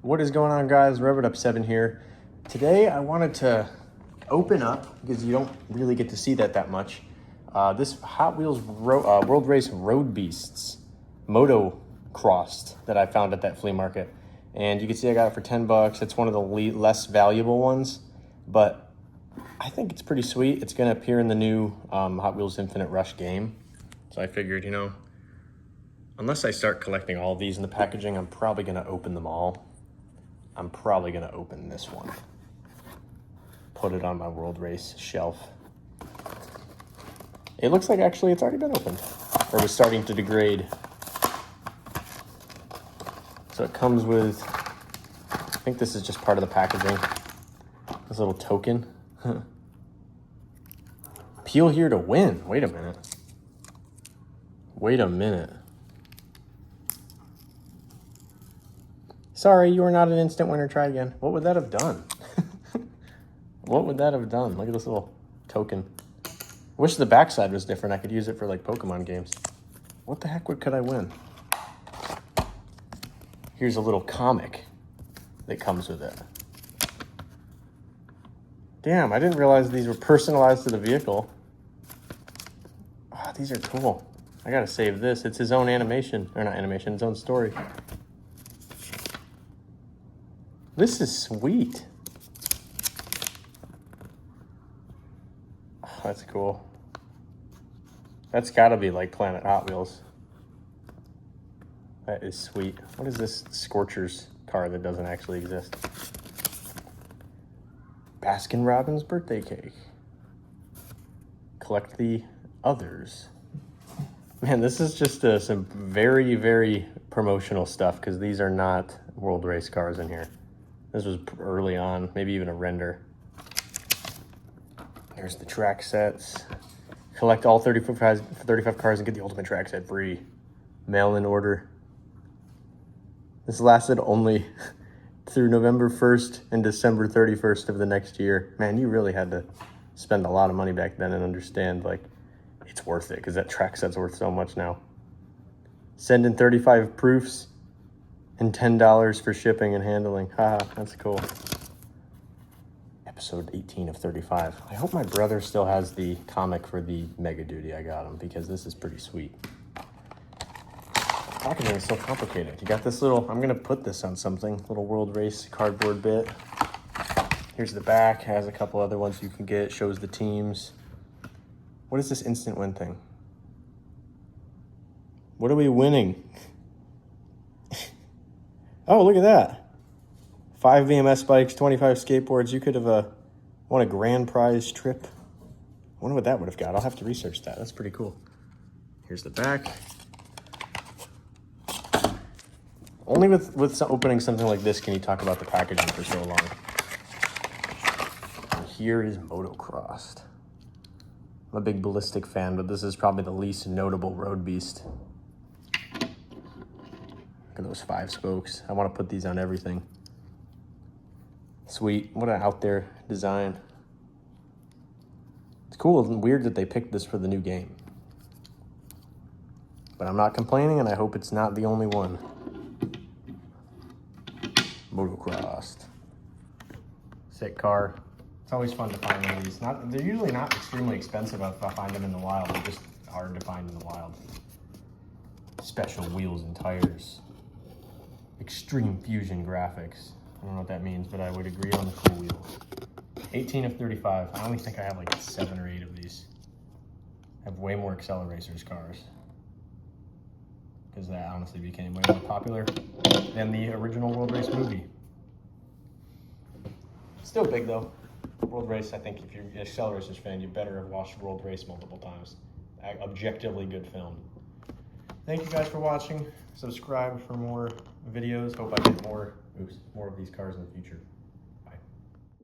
What is going on, guys? Up7 here. Today I wanted to open up, because you don't really get to see that much, this Hot Wheels World Race Road Beasts Moto-Crossed that I found at that flea market. And you can see I got it for 10 bucks. It's one of the less valuable ones, but I think it's pretty sweet. It's going to appear in the new Hot Wheels Infinite Rush game. So I figured, unless I start collecting all of these in the packaging, I'm probably going to open them all. I'm probably going to open this one. Put it on my World Race shelf. It looks like actually it's already been opened. Or was starting to degrade. So it comes with, I think this is just part of the packaging. This little token. Peel here to win. Wait a minute. Wait a minute. Sorry, you are not an instant winner. Try again. What would that have done? What would that have done? Look at this little token. Wish the backside was different. I could use it for like Pokemon games. What the heck could I win? Here's a little comic that comes with it. Damn, I didn't realize these were personalized to the vehicle. Oh, these are cool. I gotta save this. It's his own animation, or not animation, his own story. This is sweet. Oh, that's cool. That's gotta be like Planet Hot Wheels. That is sweet. What is this Scorcher's car that doesn't actually exist? Baskin Robbins birthday cake. Collect the others. Man, this is just some very, very promotional stuff, because these are not World Race cars in here. This was early on, maybe even a render. There's the track sets. Collect all 35 cars and get the ultimate track set free. Mail-in order. This lasted only through November 1st and December 31st of the next year. Man, you really had to spend a lot of money back then and understand, like, it's worth it, because that track set's worth so much now. Send in 35 proofs and $10 for shipping and handling. Haha, that's cool. Episode 18 of 35. I hope my brother still has the comic for the Mega Duty I got him, because this is pretty sweet. Packaging is so complicated. You got this little, I'm gonna put this on something, little World Race cardboard bit. Here's the back, has a couple other ones you can get, shows the teams. What is this instant win thing? What are we winning? Oh, look at that. 5 VMS bikes, 25 skateboards. You could have won a grand prize trip. I wonder what that would have got. I'll have to research that. That's pretty cool. Here's the back. Only with opening something like this can you talk about the packaging for so long. And here is Moto-Crossed. I'm a big Ballistic fan, but this is probably the least notable road beast. Look at those 5 spokes. I want to put these on everything. Sweet. What an out there design. It's cool and weird that they picked this for the new game. But I'm not complaining, and I hope it's not the only one. Moto-Crossed. Sick car. It's always fun to find one of these. They're usually not extremely expensive if I find them in the wild. They're just hard to find in the wild. Special wheels and tires. Extreme fusion graphics. I don't know what that means, but I would agree on the cool wheel. 18 of 35. I only think I have like 7 or 8 of these. I have way more Acceleracers cars, because that honestly became way more popular than the original World Race movie. Still big though. World Race, I think if you're an Acceleracers fan, you better have watched World Race multiple times. Objectively good film. Thank you guys for watching. Subscribe for more videos. Hope I get more of these cars in the future.